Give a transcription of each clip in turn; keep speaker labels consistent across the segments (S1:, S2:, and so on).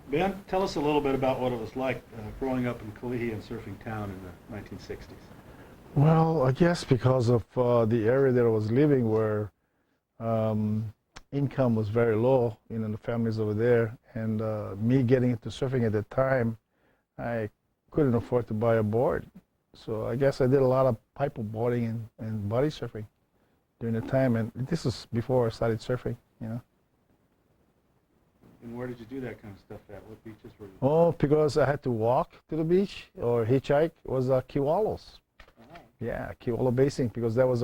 S1: Ben, tell us a little bit about what it was like growing up in Kalihi and surfing town in the 1960s.
S2: Well, I guess because of the area that I was living where um, income was very low, the families over there, and me getting into surfing at the time, I couldn't afford to buy a board. So I guess I did a lot of paddle boarding and body surfing during the time, and this was before I started surfing.
S1: And where did you do that kind of stuff at? What beaches were you?
S2: Oh, because I had to walk to the beach or hitchhike was Kiwalos.
S1: Oh.
S2: Yeah, Kiwalo Basin, because that was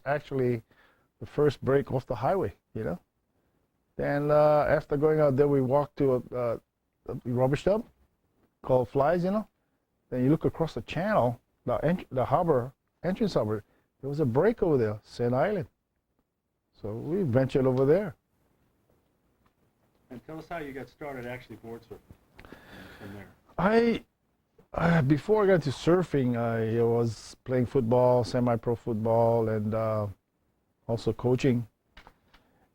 S2: actually the first break off the highway. Then after going out there, we walked to a rubbish dump called Flies. Then you look across the channel, the harbor, entrance harbor, there was a break over there, Sand Island. So we ventured over there.
S1: And tell us how you got started actually board surfing from there.
S2: Before I got into surfing, I was playing football, semi-pro football, and also coaching.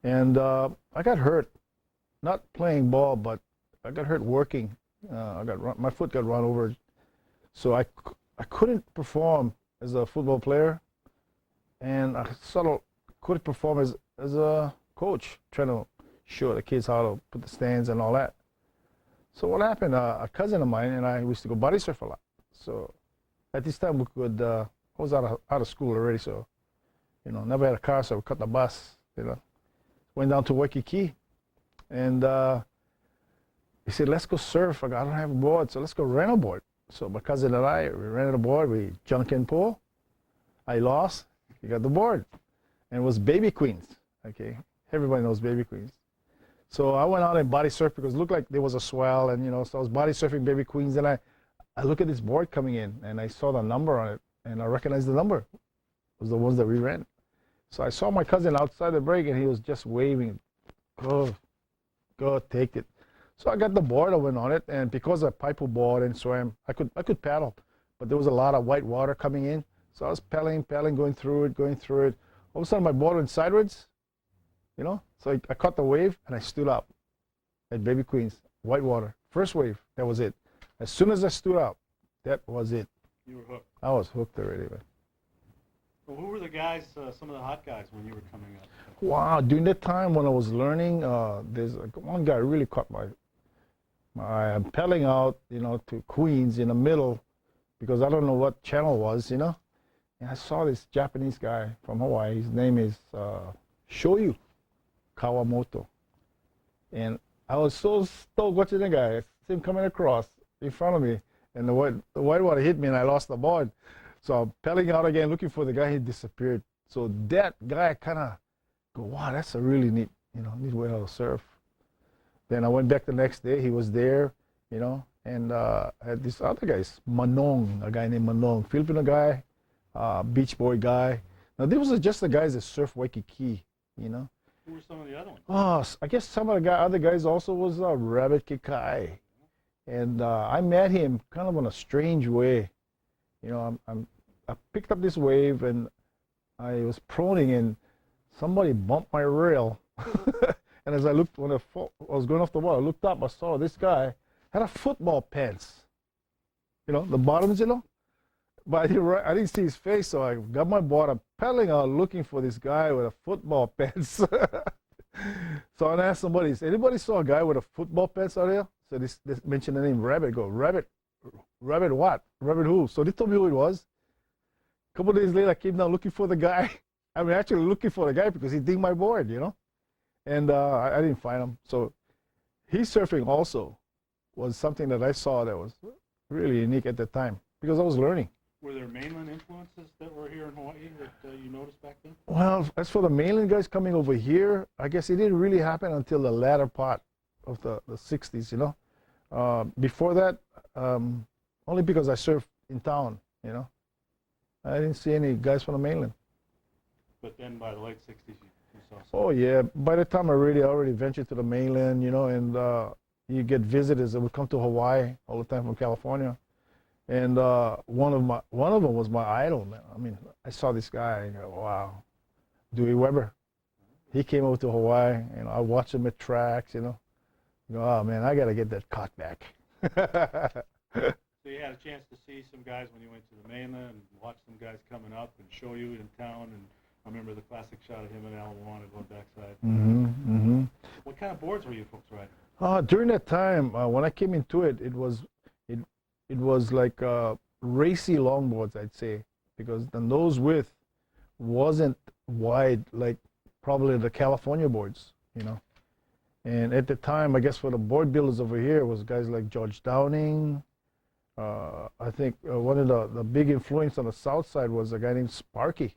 S2: And I got hurt, not playing ball, but I got hurt working. My foot got run over, so I couldn't perform as a football player, and I sort of couldn't perform as a coach, trying to show the kids how to put the stands and all that. So what happened, a cousin of mine and I used to go body surf a lot. So at this time I was out of school already, so, never had a car, so we cut the bus, Went down to Waikiki, and he said, let's go surf. I don't have a board, so let's go rent a board. So my cousin and I, we rented a board, we junk and pull. I lost, he got the board. And it was Baby Queens, okay? Everybody knows Baby Queens. So I went out and body surfed because it looked like there was a swell, and so I was body surfing Baby Queens, and I look at this board coming in, and I saw the number on it, and I recognized the number. It was the ones that we rent. So I saw my cousin outside the break, and he was just waving, go, take it. So I got the board, I went on it, and because I paddle board and swam, I could paddle, but there was a lot of white water coming in, so I was paddling, going through it. All of a sudden, my board went sideways, so I caught the wave, and I stood up at Baby Queens, white water, first wave, that was it. As soon as I stood up, that was it.
S1: You were hooked.
S2: I was hooked already, man.
S1: Well, who were the guys, some of the hot guys when you were coming up?
S2: Wow, during that time when I was learning, there's one guy really caught my paddling out, to Queens in the middle, because I don't know what channel it was, and I saw this Japanese guy from Hawaii. His name is Shoyu Kawamoto, and I was so stoked watching the guy. I see him coming across in front of me, and the white water hit me, and I lost the board. So I'm paddling out again, looking for the guy. He disappeared. So that guy kind of go, wow, that's a really neat way to surf. Then I went back the next day. He was there, and I had this other guy, a guy named Manong, Filipino guy, beach boy guy. Now, these were just the guys that surf Waikiki,
S1: Who were some of the other ones?
S2: Oh, I guess some of the other guys also was Rabbit Kikai. And I met him kind of in a strange way. I picked up this wave, and I was proning, and somebody bumped my rail. And as I looked, when I was going off the wall, I looked up, I saw this guy had a football pants. The bottoms, But I didn't see his face, so I got my board. I'm paddling out looking for this guy with a football pants. So I asked somebody, anybody saw a guy with a football pants out there? So this mentioned the name Rabbit. Go, Rabbit what? Rabbit who? So they told me who it was. A couple of days later, I came down looking for the guy. I mean, actually looking for the guy because he dinged my board, And I didn't find him. So he's surfing also was something that I saw that was really unique at the time because I was learning.
S1: Were there mainland influences that were here in Hawaii that you noticed back then?
S2: Well, as for the mainland guys coming over here, I guess it didn't really happen until the latter part of the 60s, Before that, only because I surfed in town, I didn't see any guys from the mainland.
S1: But then by the late 60s, you saw some.
S2: Oh, yeah. By the time I already ventured to the mainland, and you get visitors that would come to Hawaii all the time from California. And one of them was my idol, man. I mean, I saw this guy, and wow, Dewey Weber. He came over to Hawaii, I watched him at tracks, Oh man, I gotta get that cock back.
S1: So you had a chance to see some guys when you went to the mainland and watch some guys coming up and show you in town. And I remember the classic shot of him and Alan Warner going backside. What kind of boards were you folks riding?
S2: During that time, when I came into it, it was like racy longboards, I'd say, because the nose width wasn't wide like probably the California boards, you know. And at the time, I guess for the board builders over here was guys like George Downing. I think one of the big influence on the south side was a guy named Sparky.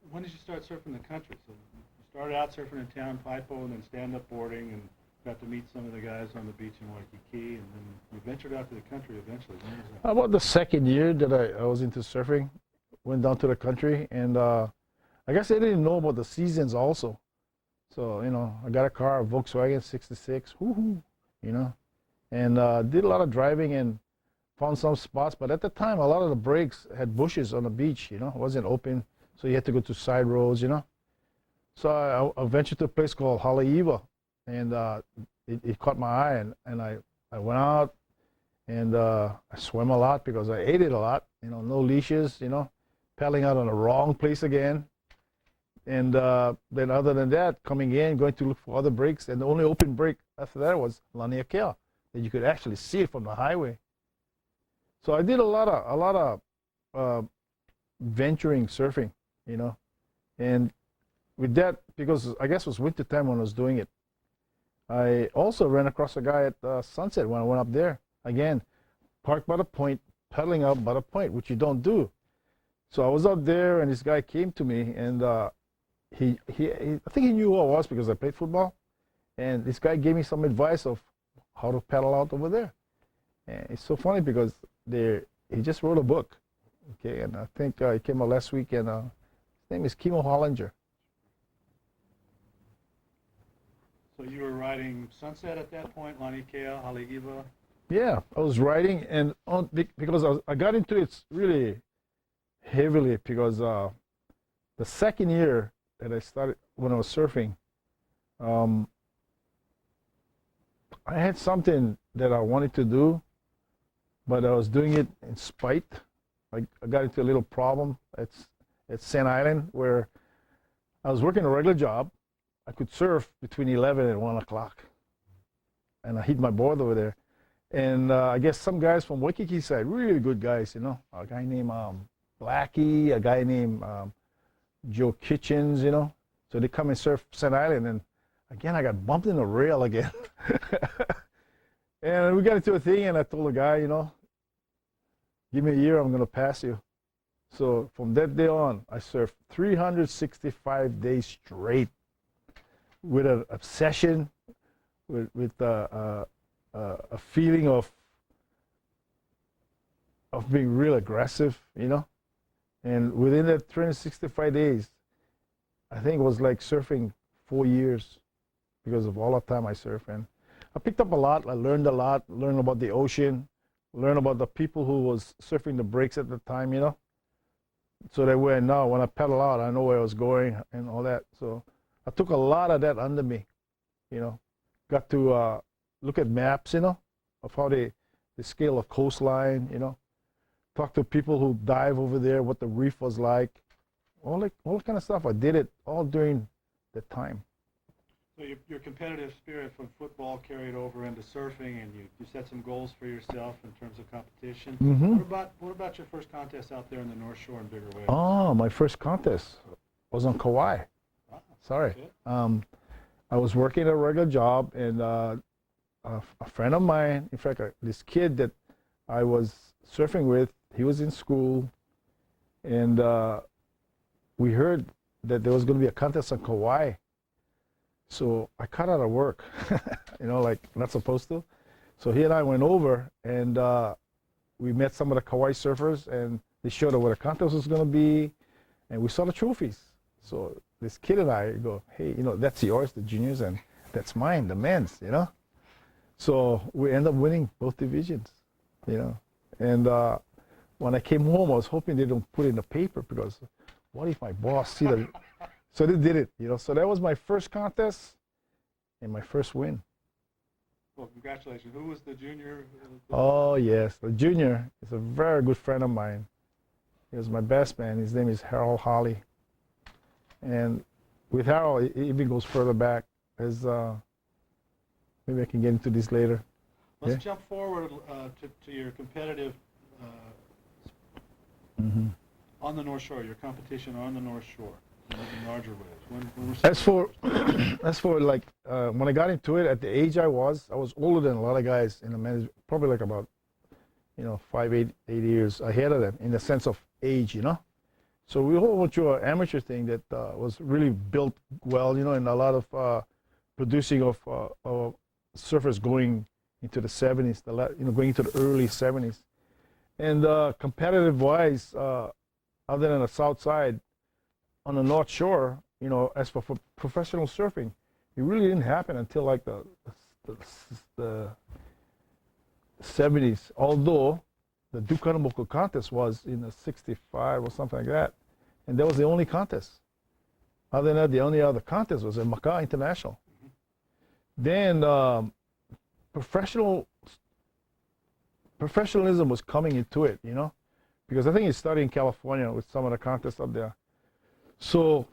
S1: When did you start surfing the country? So you started out surfing in town, Paipo, and then stand-up boarding, and got to meet some of the guys on the beach in Waikiki, and then you ventured out to the country eventually. When was that?
S2: About the second year that I was into surfing, went down to the country, and I guess I didn't know about the seasons also. So, you know, I got a car, a Volkswagen 66, woohoo, you know, and did a lot of driving and found some spots. But at the time, a lot of the breaks had bushes on the beach, you know, it wasn't open. So you had to go to side roads, you know. So I ventured to a place called Haleiwa, and it caught my eye, and I went out, and I swam a lot because I ate it a lot, you know, no leashes, you know, paddling out on the wrong place again. And then other than that, coming in, going to look for other breaks, and the only open break after that was Laniakea, that you could actually see it from the highway. So I did a lot of venturing surfing, you know, and with that, because I guess it was winter time when I was doing it, I also ran across a guy at Sunset when I went up there. Again, parked by the point, paddling out by the point, which you don't do. So I was out there, and this guy came to me, and I think he knew who I was because I played football, and this guy gave me some advice of how to paddle out over there. And it's so funny because he just wrote a book, okay, and I think it came out last week, and his name is Kimo Hollinger.
S1: So you were riding Sunset at that point, Laniakea, Haleiwa?
S2: Yeah, I was riding, and because I got into it really heavily because the second year that I started when I was surfing, I had something that I wanted to do, but I was doing it in spite. I got into a little problem at Sand Island where I was working a regular job. I could surf between 11 and 1 o'clock, and I hit my board over there. And I guess some guys from Waikiki side, really good guys, you know, a guy named Blackie, a guy named Joe Kitchens, you know. So they come and surf Sand Island, and again, I got bumped in the rail again. And we got into a thing, and I told the guy, you know, give me a year, I'm going to pass you. So from that day on, I surfed 365 days straight with an obsession, with a feeling of being real aggressive, you know. And within that 365 days, I think it was like surfing 4 years because of all the time I surfed. And I picked up a lot. I learned a lot, learned about the ocean, learned about the people who was surfing the breaks at the time, you know. So that way now when I paddle out, I know where I was going and all that. So I took a lot of that under me, you know. Got to look at maps, you know, of how the scale of coastline, you know. Talk to people who dive over there, what the reef was like, all that kind of stuff. I did it all during that time.
S1: So your competitive spirit from football carried over into surfing, and you set some goals for yourself in terms of competition. What about your first contest out there in the North Shore in bigger waves?
S2: Oh, my first contest was on Kauai.
S1: Wow.
S2: Sorry. I was working a regular job, and a friend of mine, in fact, this kid that I was surfing with, he was in school, and we heard that there was going to be a contest on Kauai. So I cut out of work, you know, like not supposed to. So he and I went over, and we met some of the Kauai surfers, and they showed us what the contest was going to be, and we saw the trophies. So this kid and I go, hey, you know, that's yours, the juniors, and that's mine, the men's, you know. So we end up winning both divisions, you know. And when I came home, I was hoping they don't put it in the paper, because what if my boss So they did it, you know. So that was my first contest and my first win.
S1: Well, congratulations. Who was the junior?
S2: Oh, yes. The junior is a very good friend of mine. He was my best man. His name is Harold Holly. And with Harold, it even goes further back. As maybe I can get into this later.
S1: Let's jump forward to your competitive on the North Shore, your competition on the North Shore in larger waves.
S2: As for like when I got into it, at the age I was older than a lot of guys in the men's, probably like about 8 years ahead of them in the sense of age, you know. So we all went through an amateur thing that was really built well, you know, and a lot of producing of surfers going into the 70s, going into the early 70s. And competitive-wise, other than the South Side, on the North Shore, you know, as for professional surfing, it really didn't happen until like the 70s. Although the Duke Honolulu contest was in the 65 or something like that, and that was the only contest. Other than that, the only other contest was at Macau International. Then professionalism was coming into it, you know, because I think it started in California with some of the contests up there. So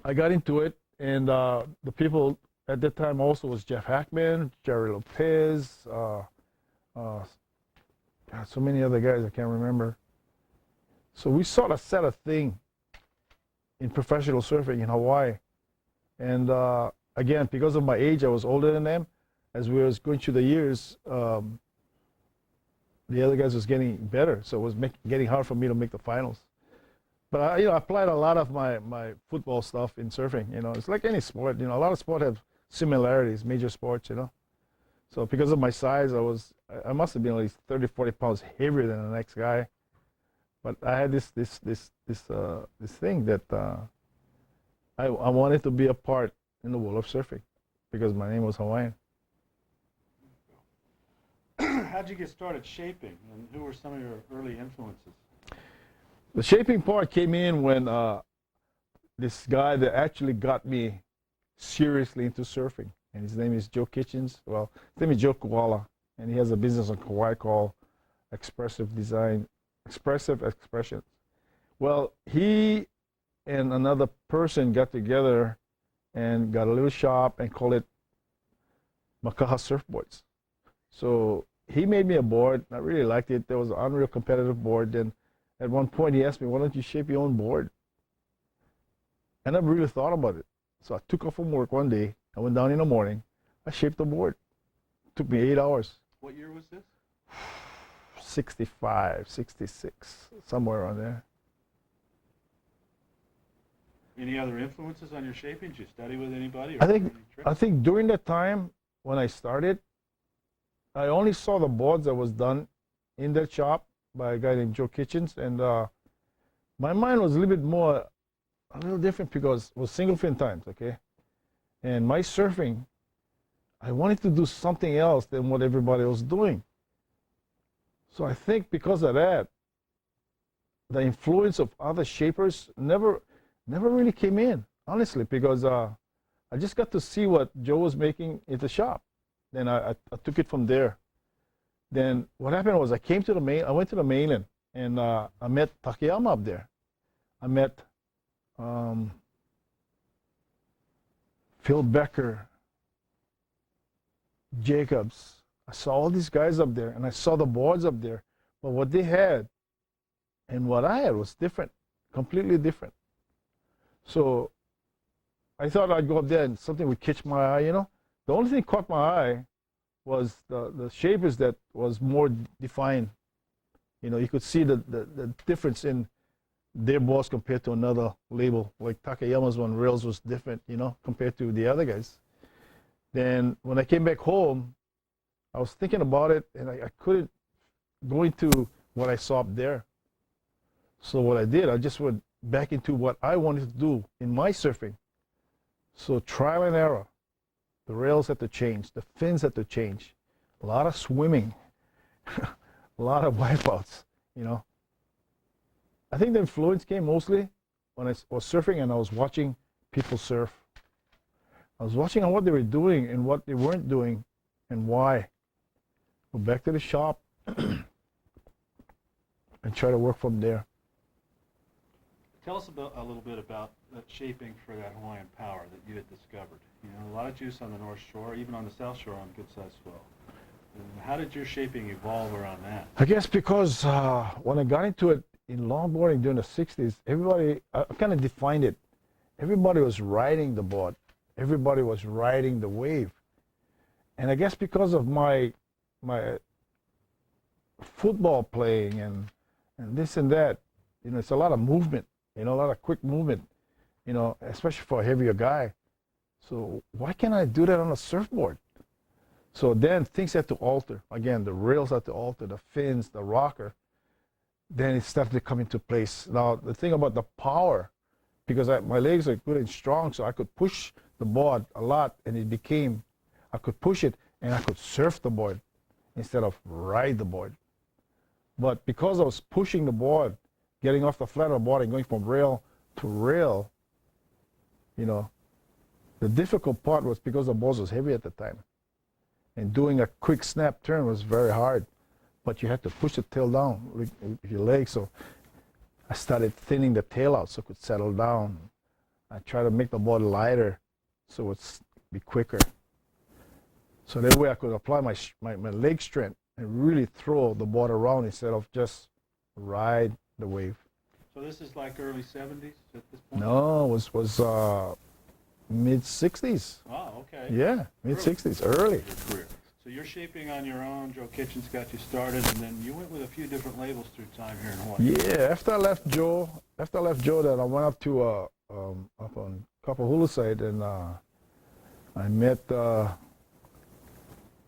S2: I got into it, and the people at that time also was Jeff Hackman, Jerry Lopez, so many other guys I can't remember. So we sort of set a thing in professional surfing in Hawaii. And again, because of my age, I was older than them. As we was going through the years, the other guys was getting better, so it was getting hard for me to make the finals. But I applied a lot of my football stuff in surfing. You know, it's like any sport. You know, a lot of sports have similarities, major sports. You know, so because of my size, I must have been at least 30, 40 pounds heavier than the next guy. But I had this thing that I wanted to be a part in the world of surfing because my name was Hawaiian.
S1: How'd you get started shaping, and who were some of your early influences?
S2: The shaping part came in when this guy that actually got me seriously into surfing, and his name is Joe Kitchens. Well, his name is Joe Koala, and he has a business on Kauai called Expressive Expressions. Well, he and another person got together and got a little shop and called it Aipa Surfboards. So he made me a board. I really liked it. There was an unreal competitive board. Then at one point he asked me, why don't you shape your own board? I never really thought about it. So I took off from work one day. I went down in the morning. I shaped the board. It took me 8 hours.
S1: What year was this?
S2: 65, 66, somewhere around there.
S1: Any other influences on your shaping? Did you study with anybody?
S2: I think during that time when I started, I only saw the boards that was done in that shop by a guy named Joe Kitchens, and my mind was a little different because it was single fin times, okay? And my surfing, I wanted to do something else than what everybody was doing. So I think because of that, the influence of other shapers never really came in, honestly, because I just got to see what Joe was making at the shop. Then I took it from there. Then what happened was I went to the mainland, and I met Takayama up there. I met Phil Becker, Jacobs. I saw all these guys up there, and I saw the boards up there. But what they had and what I had was different, completely different. So I thought I'd go up there and something would catch my eye, you know. The only thing caught my eye was the shapers that was more defined. You know, you could see the difference in their boards compared to another label. Like Takayama's one, rails was different, you know, compared to the other guys. Then when I came back home, I was thinking about it, and I couldn't go into what I saw up there. So what I did, I just went back into what I wanted to do in my surfing. So trial and error. The rails had to change. The fins had to change. A lot of swimming. A lot of wipeouts, you know. I think the influence came mostly when I was surfing and I was watching people surf. I was watching on what they were doing and what they weren't doing and why. Go back to the shop and try to work from there.
S1: Tell us a little bit about that shaping for that Hawaiian power that you had discovered. You know, a lot of juice on the North Shore, even on the South Shore on good-sized swell. And how did your shaping evolve around that?
S2: I guess because when I got into it in longboarding during the 60s, everybody, I kind of defined it. Everybody was riding the board. Everybody was riding the wave. And I guess because of my football playing and this and that, you know, it's a lot of movement, you know, a lot of quick movement, you know, especially for a heavier guy. So why can't I do that on a surfboard? So then things had to alter. Again, the rails had to alter, the fins, the rocker. Then it started to come into place. Now, the thing about the power, because my legs are good and strong, so I could push the board a lot, and it became, I could push it, and I could surf the board instead of ride the board. But because I was pushing the board, getting off the flat of the board and going from rail to rail, you know, the difficult part was because the board was heavy at the time. And doing a quick snap turn was very hard. But you had to push the tail down with your legs. So I started thinning the tail out so it could settle down. I tried to make the board lighter so it would be quicker. So that way I could apply my leg strength and really throw the board around instead of just ride the wave.
S1: So this is like early 70s at this point?
S2: No, it was mid-60s.
S1: Oh, okay.
S2: Yeah, mid-60s, early.
S1: Your career. So you're shaping on your own. Joe Kitchens got you started, and then you went with a few different labels through time here in Hawaii.
S2: Yeah, after I left Joe, then I went up to up on Kapahulu side, and I met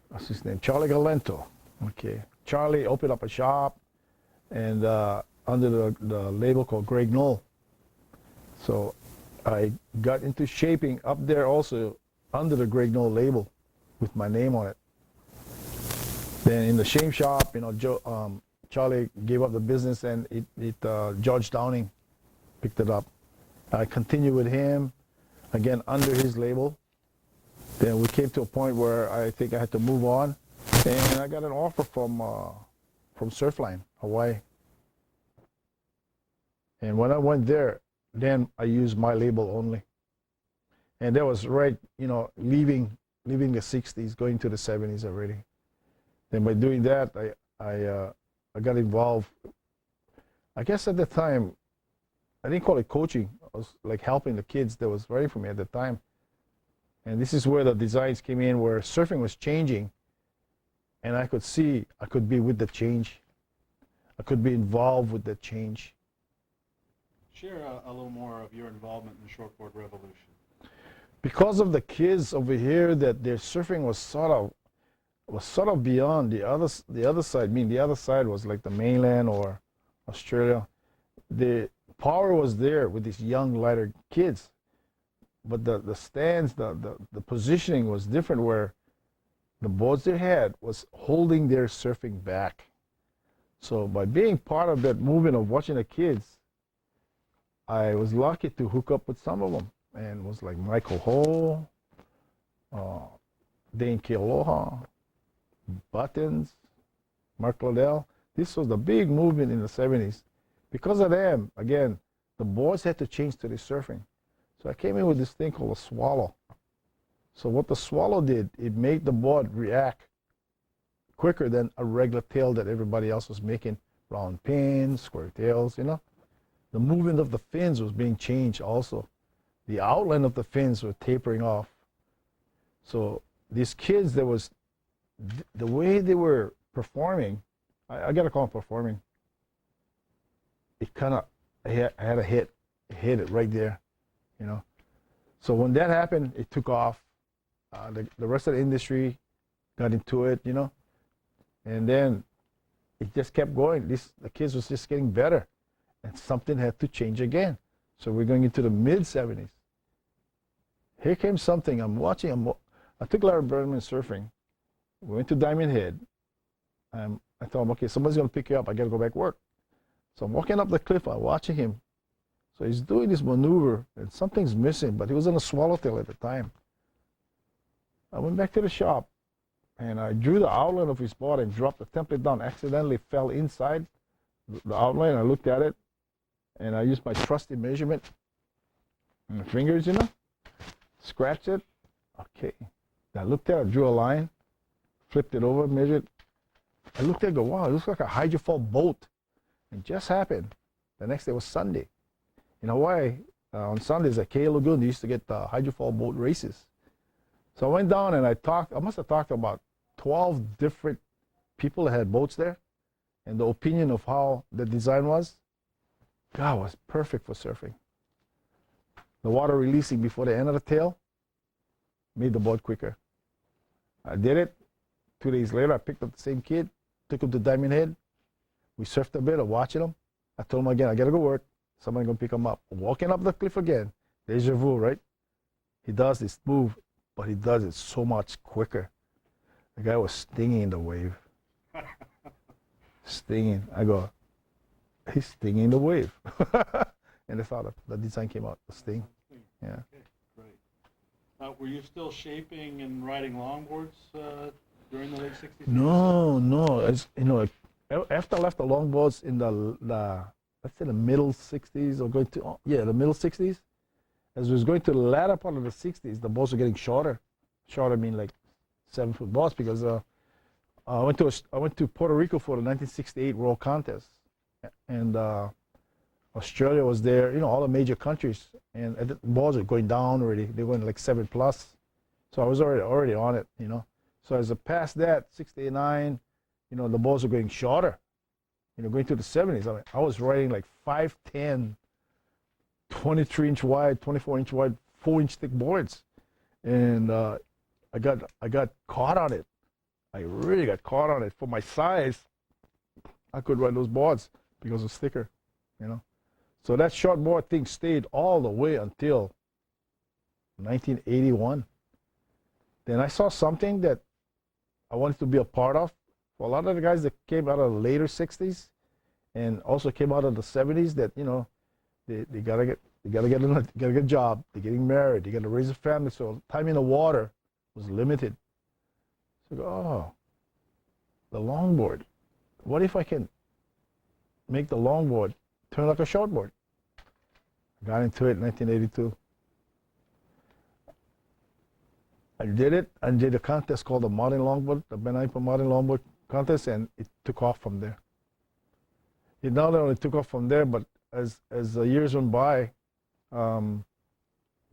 S2: what's his name, Charlie Galento. Okay, Charlie opened up a shop, and under the label called Greg Knoll. So I got into shaping up there also under the Greg Knoll label with my name on it. Then in the shame shop, you know, Charlie gave up the business, and George Downing picked it up. I continued with him, again under his label. Then we came to a point where I think I had to move on, and I got an offer from Surfline, Hawaii. And when I went there, then I used my label only. And that was right, you know, leaving the 60s, going to the 70s already. Then by doing that, I got involved. I guess at the time, I didn't call it coaching. I was like helping the kids that was ready for me at the time. And this is where the designs came in, where surfing was changing. And I could see I could be with the change. I could be involved with the change.
S1: Share a little more of your involvement in the shortboard revolution.
S2: Because of the kids over here, that their surfing was sort of beyond the other side. I mean, the other side was like the mainland or Australia. The power was there with these young, lighter kids, but the stance, the positioning was different, where the boards they had was holding their surfing back. So by being part of that movement of watching the kids, I was lucky to hook up with some of them, and was like Michael Ho, Dane Kealoha, Buttons, Mark Liddell. This was the big movement in the 70s. Because of them, again, the boards had to change to the surfing. So I came in with this thing called a swallow. So what the swallow did, it made the board react quicker than a regular tail that everybody else was making. Round pins, square tails, you know. The movement of the fins was being changed also. The outline of the fins were tapering off. So these kids, there was, the way they were performing, I got to call them performing, it kind of, I had a hit it right there, you know. So when that happened, it took off. The rest of the industry got into it, you know. And then it just kept going. The kids was just getting better. And something had to change again. So we're going into the mid-70s. Here came something. I'm watching. I took Larry Bertleman surfing. We went to Diamond Head. I thought, okay, somebody's going to pick you up. I got to go back to work. So I'm walking up the cliff. I'm watching him. So he's doing this maneuver, and something's missing, but he was on a swallowtail at the time. I went back to the shop, and I drew the outline of his board and dropped the template down. Accidentally fell inside the outline. I looked at it, and I used my trusty measurement and my fingers, you know, scratched it. Okay. I looked at it, drew a line, flipped it over, measured. I looked at it and go, wow, it looks like a hydrofoil boat. It just happened. The next day was Sunday. In Hawaii, on Sundays at Kea Lagoon, they used to get hydrofoil boat races. So I went down and I must have talked to about 12 different people that had boats there. And the opinion of how the design was, God, was perfect for surfing. The water releasing before the end of the tail made the board quicker. I did it. 2 days later, I picked up the same kid, took him to Diamond Head. We surfed a bit, I'm watching him. I told him again, I gotta go work. Somebody gonna pick him up. Walking up the cliff again. Deja vu, right? He does this move, but he does it so much quicker. The guy was stinging in the wave. Stinging. I go, he's stinging the wave. And that's how the design came out, the sting. Yeah.
S1: Okay, great. Were you still shaping and riding longboards during the late 60s?
S2: No. As, you know, after I left the longboards in the let's say the middle 60s, or going to, the middle 60s, as we was going to the latter part of the 60s, the boards were getting shorter. Shorter, I mean like 7-foot boards, because I went to Puerto Rico for the 1968 World Contest, and Australia was there. You know, all the major countries, and the boards are going down already. They went like 7+, so I was already on it. You know, so as I passed that 69, you know, the boards are going shorter. You know, going to the 70s. I mean, I was riding like 5'10", 23-inch wide, 24-inch wide, 4-inch thick boards, and I got caught on it. I really got caught on it. For my size, I could ride those boards because it was thicker, you know. So that shortboard thing stayed all the way until 1981. Then I saw something that I wanted to be a part of. For a lot of the guys that came out of the later 60s and also came out of the 70s, that, you know, they gotta get a job, they're getting married, they gotta raise a family, so time in the water was limited. So I go, oh, the longboard. What if I can make the longboard turn like a shortboard? I got into it in 1982. I did it. I did a contest called the Modern Longboard, the Ben Aipa Modern Longboard Contest, and it took off from there. It not only took off from there, but as the years went by,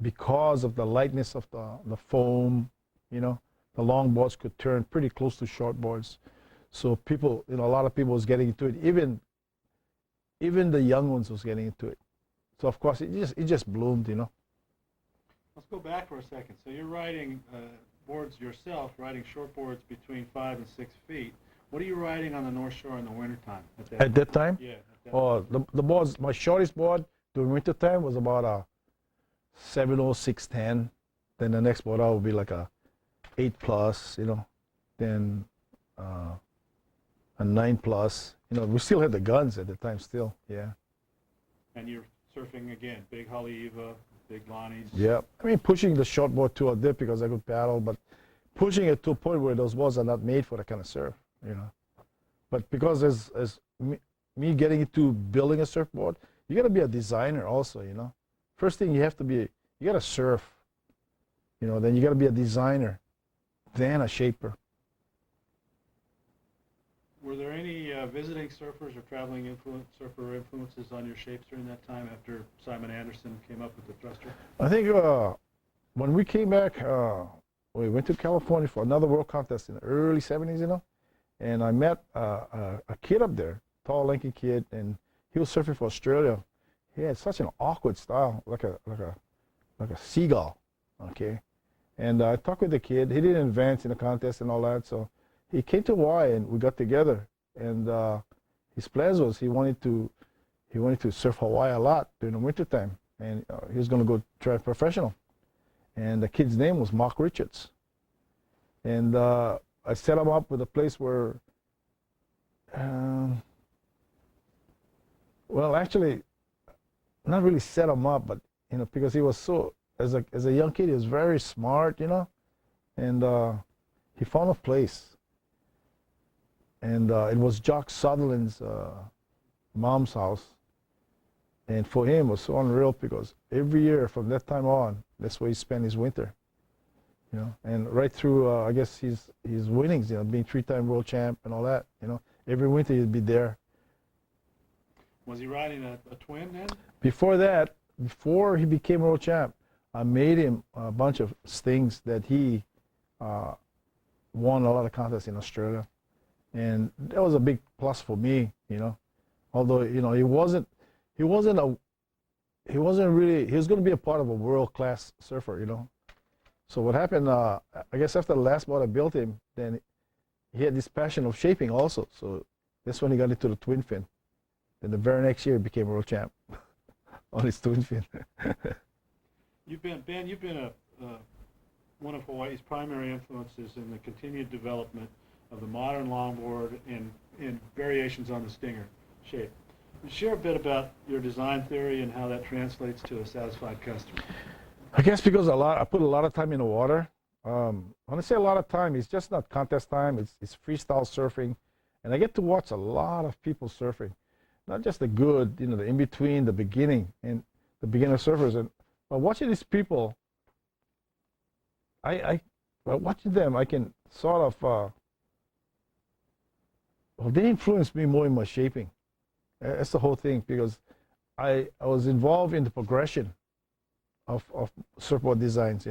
S2: because of the lightness of the foam, you know, the longboards could turn pretty close to shortboards. So people, you know, a lot of people was getting into it. Even the young ones was getting into it. So of course it just bloomed, you know.
S1: Let's go back for a second. So you're riding boards yourself, riding shortboards between 5 and 6 feet. What are you riding on the North Shore in the wintertime?
S2: At that time?
S1: Yeah.
S2: Oh, the boards, my shortest board during winter time was about a 70610. Then the next board out would be like a 8+, you know. Then a 9+. You know, we still had the guns at the time still, yeah.
S1: And you're surfing again, big Haleiwa, big Lonnies.
S2: Yeah, I mean, pushing the shortboard to a dip because I could paddle, but pushing it to a point where those boards are not made for that kind of surf, you know. But because as me getting into building a surfboard, you got to be a designer also, you know. First thing you have to be, you got to surf, you know, then you got to be a designer, then a shaper.
S1: Were there any visiting surfers or traveling surfer influences on your shapes during that time after Simon Anderson came up with the thruster?
S2: I think when we came back, we went to California for another world contest in the early 70s, you know, and I met a kid up there, tall, lanky kid, and he was surfing for Australia. He had such an awkward style, like a seagull, okay. And I talked with the kid. He didn't advance in the contest and all that, so he came to Hawaii and we got together. And his plans was he wanted to surf Hawaii a lot during the wintertime, and he was going to go try professional. And the kid's name was Mark Richards. And I set him up with a place where, well, actually, not really set him up, but because he was so, as a young kid, he was very smart, and he found a place, and it was Jock Sutherland's mom's house, and for him it was so unreal because every year from that time on, that's where he spent his winter, and right through I guess his winnings, being 3-time world champ and all that, every winter he'd be there.
S1: Was he riding a twin then?
S2: Before that, before he became world champ, I made him a bunch of things that he won a lot of contests in Australia, and that was a big plus for me, Although he wasn't really. He was going to be a part of a world-class surfer, So what happened? I guess after the last board I built him, then he had this passion of shaping also. So that's when he got into the twin fin. Then the very next year he became world champ on his twin fin.
S1: You've been one of Hawaii's primary influences in the continued development of the modern longboard and variations on the Stinger shape. Share a bit about your design theory and how that translates to a satisfied customer.
S2: I guess because I put a lot of time in the water. When I say a lot of time, it's just not contest time. It's freestyle surfing, and I get to watch a lot of people surfing, not just the good, the in between, the beginning, and the beginner surfers. And by watching these people, by watching them, I can sort of they influence me more in my shaping. That's the whole thing, because I was involved in the progression of surfboard designs,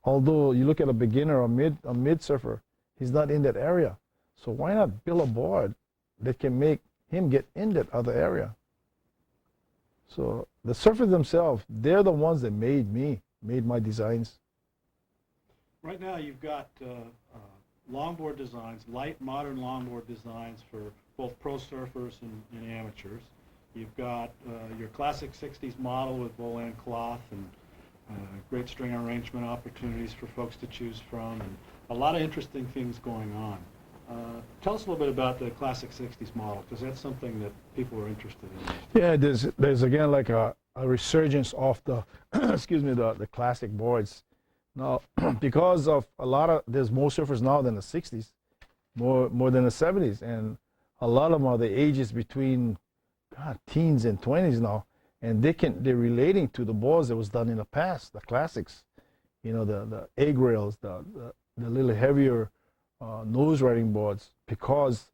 S2: Although you look at a beginner or mid surfer, he's not in that area. So why not build a board that can make him get in that other area? So the surfers themselves, they're the ones that made my designs.
S1: Right now you've got longboard designs, light modern longboard designs for both pro surfers and amateurs. You've got your classic 60s model with volant cloth and great string arrangement opportunities for folks to choose from, and a lot of interesting things going on. Tell us a little bit about the classic 60s model, because that's something that people are interested in.
S2: Yeah, there's again like a resurgence of the the classic boards. Now, because of there's more surfers now than the 60s, more than the 70s, and a lot of them are the ages between teens and 20s now, and they're relating to the boards that was done in the past, the classics, the egg rails, the little heavier nose riding boards, because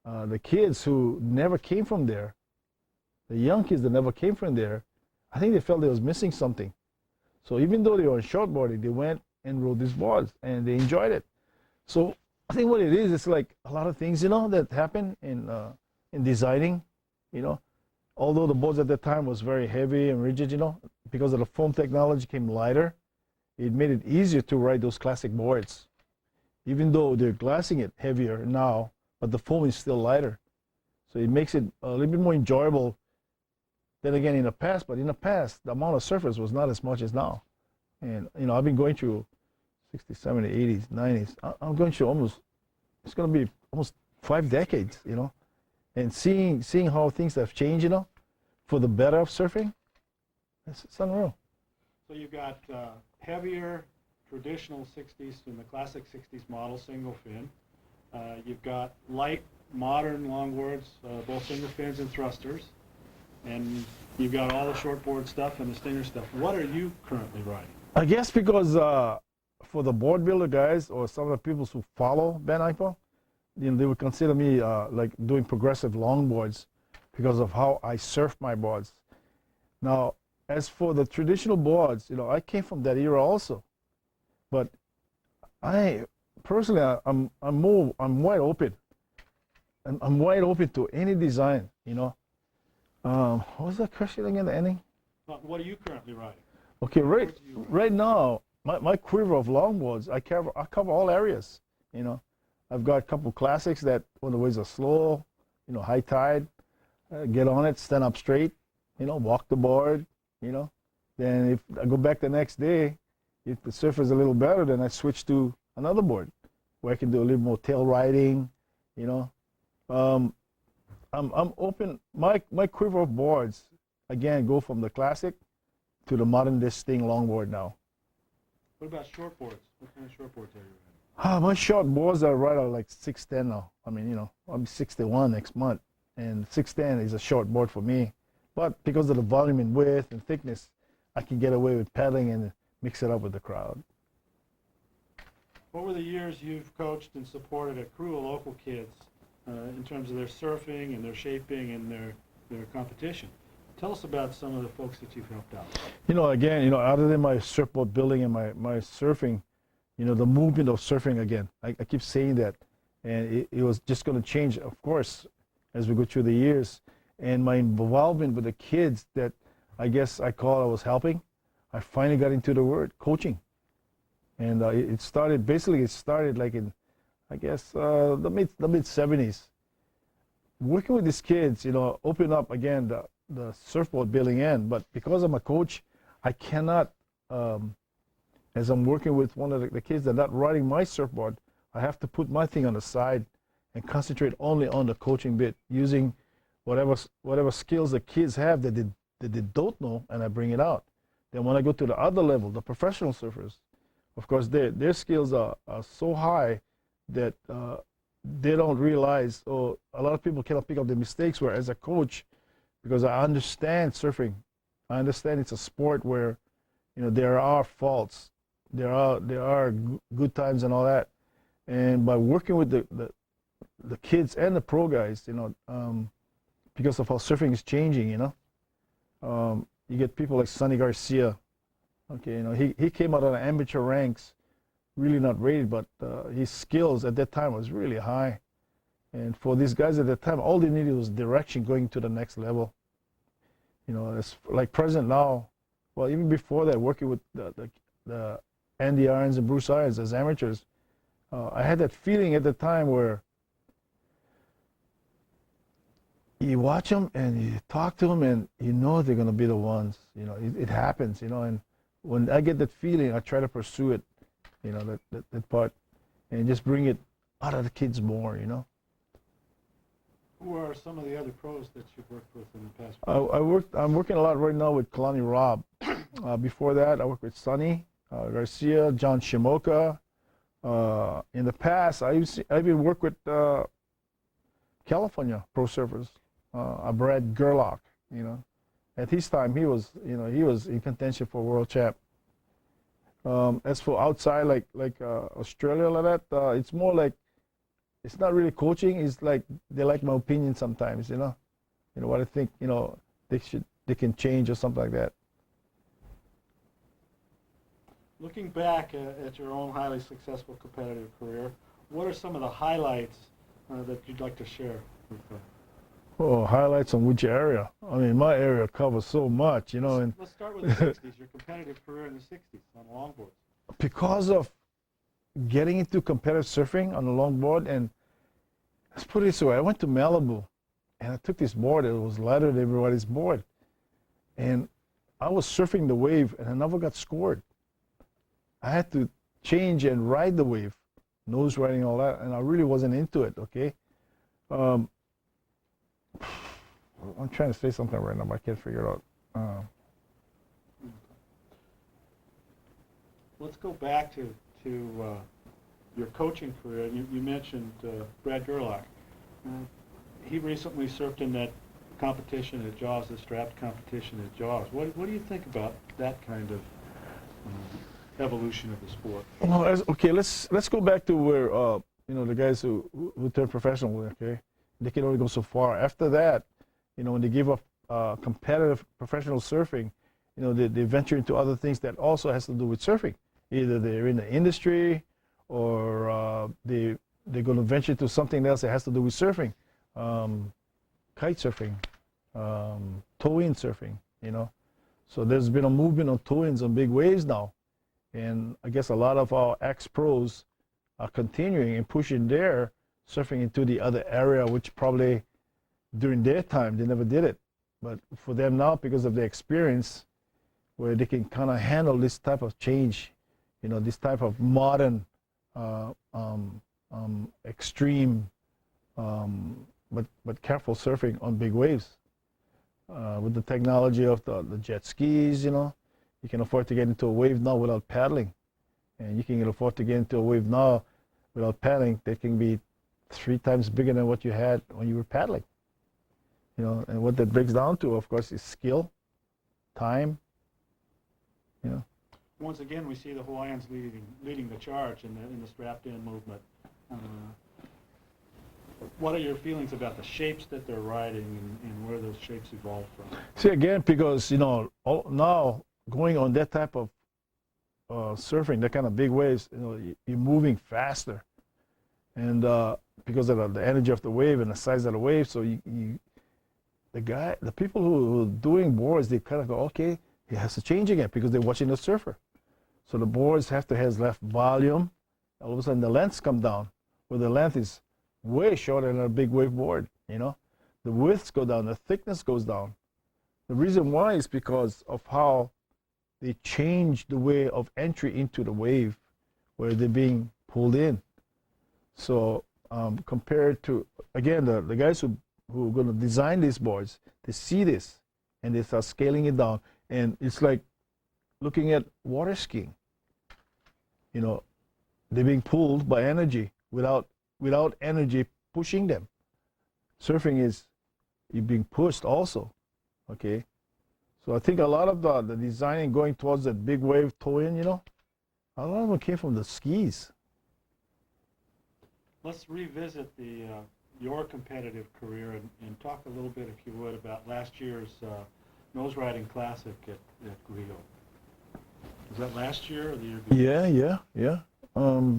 S2: the kids who never came from there, the young kids that never came from there, I think they felt they was missing something. So even though they were on shortboarding, they went and rode these boards, and they enjoyed it. So I think what it is, it's like a lot of things, that happen in designing, Although the boards at that time was very heavy and rigid, because of the foam technology came lighter, it made it easier to ride those classic boards. Even though they're glassing it heavier now, but the foam is still lighter. So it makes it a little bit more enjoyable than again in the past, but in the past, the amount of surfers was not as much as now. And, I've been going through 60s, 70s, 80s, 90s. I'm going through it's going to be almost 5 decades, And seeing how things have changed, for the better of surfing, it's unreal.
S1: So you've got heavier traditional 60s and the classic 60s model single fin. You've got light modern longboards, both single fins and thrusters. And you've got all the shortboard stuff and the Stinger stuff. What are you currently riding?
S2: I guess because for the board builder guys or some of the people who follow Ben Aipa, they would consider me like doing progressive longboards because of how I surf my boards. Now, as for the traditional boards, I came from that era also, but I personally, I'm wide open. I'm wide open to any design. What was that question again? The ending?
S1: What are you currently riding?
S2: Okay, right now, my quiver of longboards, I cover all areas. I've got a couple classics that when the waves are slow, high tide, get on it, stand up straight, walk the board, Then if I go back the next day, if the surf is a little better, then I switch to another board where I can do a little more tail riding, I'm open. My quiver of boards, again, go from the classic to the modern day sting longboard now.
S1: What about shortboards? What kind of shortboards are you in?
S2: My shortboards are right at like 6'10" now. I mean, you know, I'll be 61 next month, and 6'10" is a short board for me. But because of the volume and width and thickness, I can get away with paddling and mix it up with the crowd.
S1: What were the years you've coached and supported a crew of local kids in terms of their surfing and their shaping and their competition? Tell us about some of the folks that you've helped out.
S2: You know, again, you know, other than my surfboard building and my surfing, you know, the movement of surfing again, I keep saying that, and it was just going to change, of course, as we go through the years. And my involvement with the kids that I guess I was helping, I finally got into the word coaching. And it started like in, I guess, the mid 70s. Working with these kids, you know, open up again the surfboard building end, but because I'm a coach, I cannot, as I'm working with one of the kids that are not riding my surfboard, I have to put my thing on the side and concentrate only on the coaching bit, using whatever skills the kids have that they don't know, and I bring it out. Then when I go to the other level, the professional surfers, of course, their skills are so high that they don't realize, or a lot of people cannot pick up the mistakes, where as a coach, because I understand surfing, I understand it's a sport where, you know, there are faults, there are good times and all that. And by working with the kids and the pro guys, you know, because of how surfing is changing, you know, you get people like Sunny Garcia. Okay, you know, he came out of the amateur ranks, really not rated, but his skills at that time was really high. And for these guys at that time, all they needed was direction going to the next level. You know, it's like present now. Well, even before that, working with the Andy Irons and Bruce Irons as amateurs, I had that feeling at the time where you watch them and you talk to them and you know they're going to be the ones. You know, it happens, you know, and when I get that feeling, I try to pursue it, you know, that part, and just bring it out of the kids more, you know.
S1: Who are some of the other pros that you've worked with in the past?
S2: I'm working a lot right now with Kalani Robb. Before that, I worked with Sunny Garcia, John Shimoka. In the past, I even worked with California pro surfers, Brad Gerlach. You know, at his time, he was in contention for world champ. As for outside, like Australia, like that, it's more like, it's not really coaching. It's like they like my opinion sometimes. You know what I think. You know, they can change or something like that.
S1: Looking back at your own highly successful competitive career, what are some of the highlights that you'd like to share with us?
S2: Oh, highlights on which area? I mean, my area covers so much, you know. And
S1: let's start with the 60s, your competitive career in the 60s on longboards. Because
S2: of getting into competitive surfing on the longboard, and let's put it this way, I went to Malibu, and I took this board. It was lighter than everybody's board. And I was surfing the wave, and I never got scored. I had to change and ride the wave, nose riding, all that, and I really wasn't into it, okay? I'm trying to say something right now, but I can't figure it out.
S1: Let's go back to your coaching career. You mentioned Brad Gerlach. He recently surfed in that competition at Jaws, the strapped competition at Jaws. What do you think about that kind of evolution of the sport?
S2: Well, okay, let's go back to where you know, the guys who turn professional. Okay, they can only go so far. After that, you know, when they give up competitive professional surfing, you know, they venture into other things that also has to do with surfing. Either they're in the industry, or they're going to venture to something else that has to do with surfing, kite surfing, tow-in surfing. You know, so there's been a movement on tow-ins on big waves now. And I guess a lot of our ex-pros are continuing and pushing their surfing into the other area, which probably during their time they never did it. But for them now, because of their experience, where they can kind of handle this type of change, you know, this type of modern, extreme, but careful surfing on big waves. with the technology of the jet skis, you know, you can afford to get into a wave now without paddling. And you can afford to get into a wave now without paddling that can be 3 times bigger than what you had when you were paddling. You know, and what that breaks down to, of course, is skill, time, you know.
S1: Once again, we see the Hawaiians leading the charge in the strapped-in movement. What are your feelings about the shapes that they're riding and where those shapes evolved from?
S2: See, again, because, you know, now going on that type of surfing, that kind of big waves, you know, you're moving faster. And because of the energy of the wave and the size of the wave, so the people who are doing boards, they kind of go, okay, it has to change again because they're watching the surfer. So the boards have to have less volume. All of a sudden, the lengths come down, where the length is way shorter than a big wave board, you know. The widths go down, the thickness goes down. The reason why is because of how they change the way of entry into the wave, where they're being pulled in. So compared to, again, the guys who are going to design these boards, they see this, and they start scaling it down. And it's like looking at water skiing. You know, they're being pulled by energy without energy pushing them. Surfing is you're being pushed also, okay? So I think a lot of the designing going towards that big wave toe-in, you know, a lot of them came from the skis.
S1: Let's revisit your competitive career and talk a little bit, if you would, about last year's nose riding classic at Grillo. Was that last year or the year before?
S2: Yeah.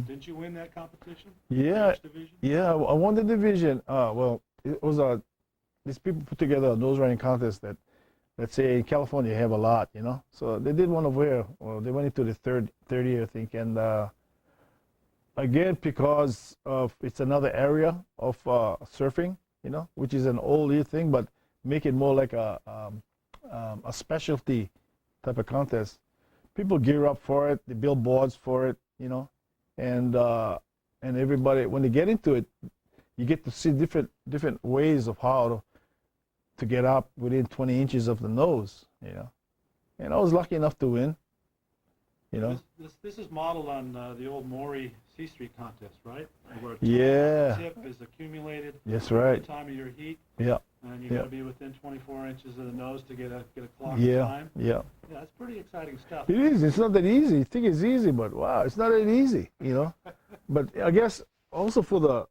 S1: Did you win that competition?
S2: Yeah,
S1: Division?
S2: yeah. I won the division. Well, it was these people put together a nose riding contest that, let's say in California, you have a lot, you know. So they did one over here. Well, they went into the third year, I think, and again, because of it's another area of surfing, you know, which is an old year thing, but make it more like a specialty type of contest. People gear up for it. They build boards for it, you know, and everybody, when they get into it, you get to see different ways of how to get up within 20 inches of the nose, you know. And I was lucky enough to win, you know.
S1: This is modeled on the old Maury C Street contest, right? Where
S2: Yeah.
S1: tip is accumulated.
S2: That's right.
S1: At the time of your heat.
S2: Yeah.
S1: And you got to be within 24 inches of the nose to get a clock
S2: Yeah.
S1: time.
S2: Yeah.
S1: Yeah, that's pretty exciting stuff.
S2: It is. It's not that easy. You think it's easy, but wow, it's not that easy, you know. But I guess also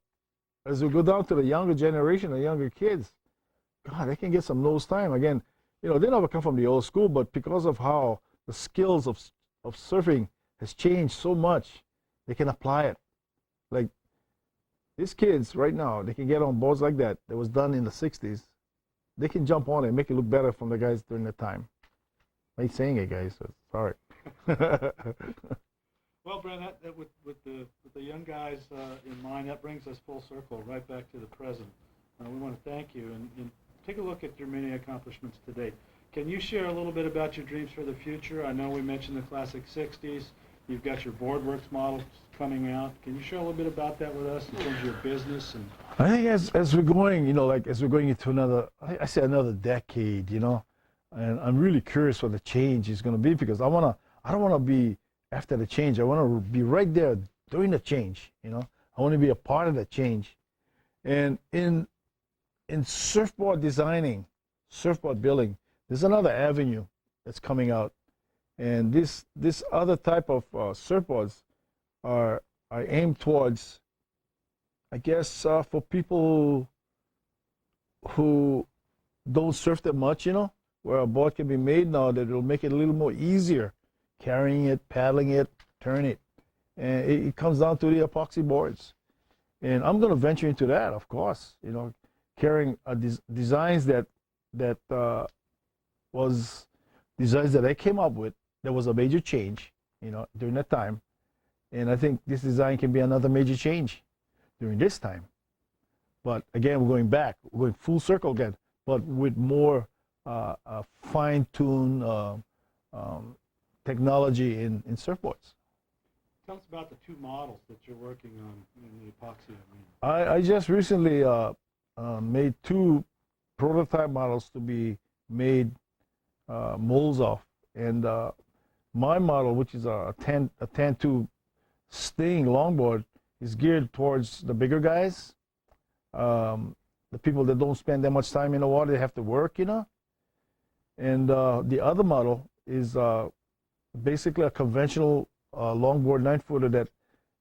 S2: as we go down to the younger generation, the younger kids, God, they can get some nose time. Again, you know, they never come from the old school, but because of how the skills of surfing has changed so much, they can apply it. Like these kids right now, they can get on boards like that was done in the 60s. They can jump on it and make it look better from the guys during that time. I ain't saying it, guys. So sorry.
S1: Well, Brent, with the young guys in mind, that brings us full circle right back to the present. We want to thank you and take a look at your many accomplishments to date. Can you share a little bit about your dreams for the future? I know we mentioned the Classic 60s. You've got your BoardWorks models coming out. Can you share a little bit about that with us in terms of your business? And
S2: I think as we're going, you know, like as we're going into I say another decade, you know, and I'm really curious what the change is going to be because I don't want to be after the change. I want to be right there during the change, you know. I want to be a part of the change. And in surfboard designing, surfboard building, there's another avenue that's coming out. And this other type of surfboards are aimed towards, I guess, for people who don't surf that much, you know, where a board can be made now that will make it a little more easier, carrying it, paddling it, turn it. And it comes down to the epoxy boards. And I'm going to venture into that, of course, you know, carrying designs that was designs that I came up with. There was a major change, you know, during that time. And I think this design can be another major change during this time. But again, we're going back, we're going full circle again, but with more fine-tuned technology in surfboards.
S1: tell us about the two models that you're working on in the epoxy
S2: arena. I just recently made two prototype models to be made molds of. And my model, which is a 10-tube Sting longboard, is geared towards the bigger guys, the people that don't spend that much time in the water. They have to work, you know. And the other model is basically a conventional longboard 9-footer that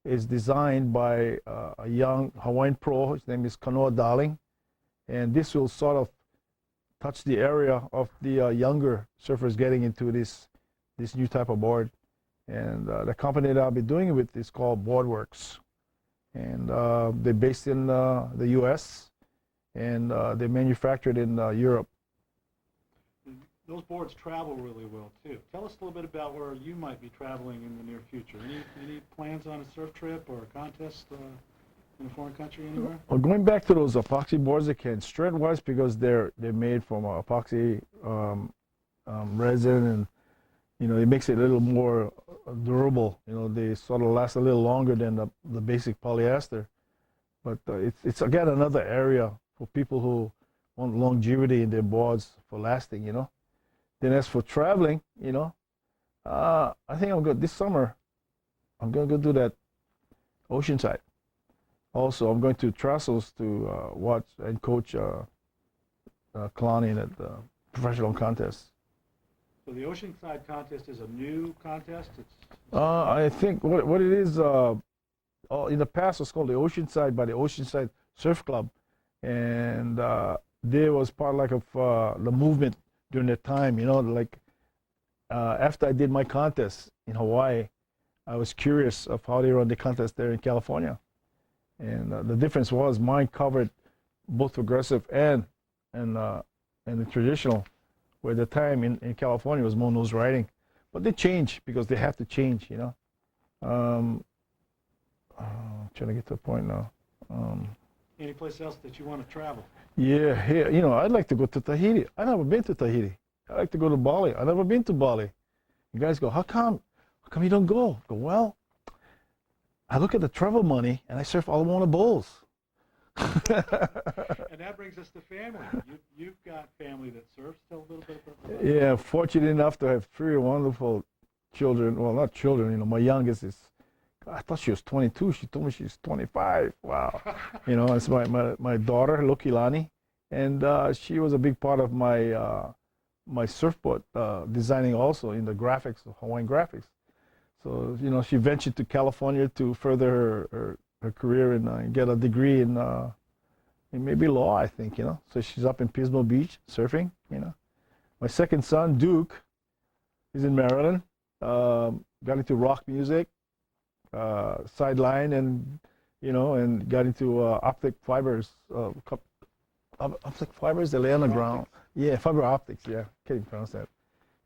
S2: is designed by a young Hawaiian pro. His name is Kanoa Darling, and this will sort of touch the area of the younger surfers getting into this new type of board. And the company that I'll be doing it with is called Boardworks, and they're based in the U.S. and they're manufactured in Europe.
S1: Those boards travel really well too. Tell us a little bit about where you might be traveling in the near future. Any plans on a surf trip or a contest in a foreign country anywhere?
S2: Well, going back to those epoxy boards again, strength-wise, because they're made from epoxy resin, and you know, it makes it a little more durable. You know, they sort of last a little longer than the basic polyester. But it's again another area for people who want longevity in their boards for lasting. You know. Then as for traveling, you know, I think I'm good this summer. I'm gonna go do that Oceanside. Also, I'm going to Trestles to watch and coach clowning at the professional contest.
S1: So the Oceanside contest is a new contest?
S2: I think what it is, in the past it was called the Oceanside by the Oceanside Surf Club, and they was part like of the movement during that time, you know, like after I did my contest in Hawaii, I was curious of how they run the contest there in California. And the difference was mine covered both progressive and the traditional, where the time in California was more nose riding. But they change because they have to change, you know. I'm trying to get to a point now.
S1: Any place else that you want to travel?
S2: Yeah, here, you know, I'd like to go to Tahiti. I've never been to Tahiti. I'd like to go to Bali. I've never been to Bali. You guys go, how come you don't go? I go, well, I look at the travel money and I surf all the bowls.
S1: And that brings us to family. You've got family that surfs. Tell a little bit about that.
S2: Yeah, fortunate enough to have 3 wonderful children. Well, not children, you know, my youngest is, I thought she was 22. She told me she's 25. Wow. You know, it's my daughter, Lokilani, and she was a big part of my my surfboard designing also in the graphics, Hawaiian graphics. So, you know, she ventured to California to further her career and get a degree in maybe law, I think, you know. So she's up in Pismo Beach surfing, you know. My second son, Duke, is in Maryland, got into rock music, sideline, and you know, and got into optic fibers. Optic fibers, they lay on the ground. Yeah, fiber optics. Yeah, can't even pronounce that.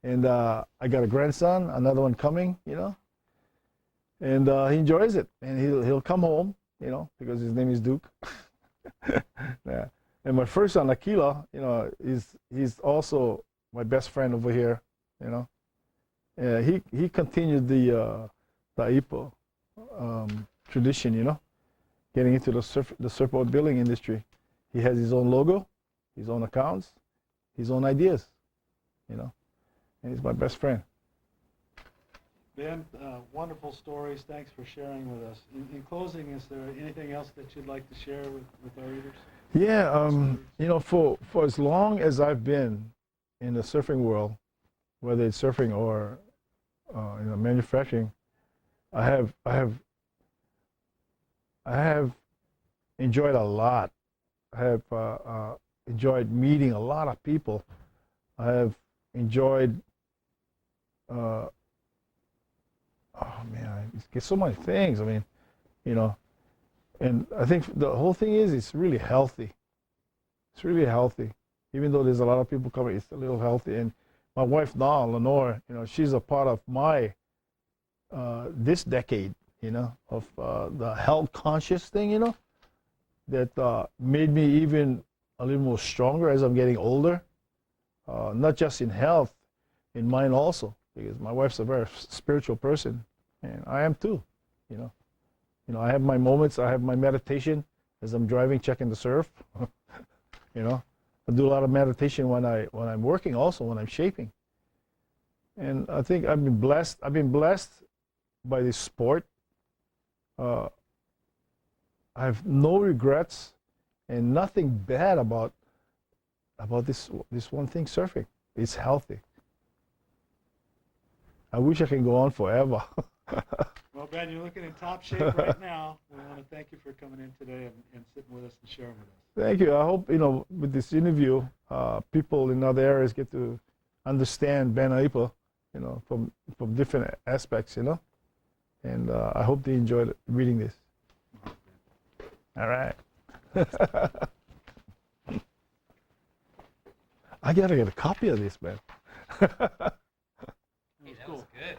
S2: And I got a grandson, another one coming. You know, and he enjoys it, and he'll come home. You know, because his name is Duke. Yeah. And my first son, Akila, you know, he's also my best friend over here. You know, he continued the Aipa tradition, you know, getting into the surfboard building industry. He has his own logo, his own accounts, his own ideas, you know, and he's my best friend.
S1: Ben, wonderful stories. Thanks for sharing with us. In closing, is there anything else that you'd like to share with our readers?
S2: Yeah, you know, for as long as I've been in the surfing world, whether it's surfing or you know, manufacturing, I have enjoyed a lot. I have enjoyed meeting a lot of people. I have enjoyed, oh man, it's so many things. I mean, you know, and I think the whole thing is it's really healthy. It's really healthy. Even though there's a lot of people coming, it's a little healthy. And my wife now, Lenore, you know, she's a part of my this decade, you know, of the health conscious thing, you know, that made me even a little more stronger as I'm getting older, not just in health, in mind also, because my wife's a very spiritual person, and I am too, you know. You know, I have my moments, I have my meditation as I'm driving, checking the surf, you know. I do a lot of meditation when I'm working, also when I'm shaping. And I think I've been blessed. I've been blessed by this sport. I have no regrets and nothing bad about this one thing, surfing. It's healthy. I wish I can go on forever.
S1: Well, Ben, you're looking in top shape right now. We want to thank you for coming in today and sitting with us and sharing with us.
S2: Thank you. I hope, with this interview, people in other areas get to understand Ben Aipa, from different aspects, And I hope they enjoyed reading this. All right. I gotta get a copy of this, man.
S3: Hey, that was good.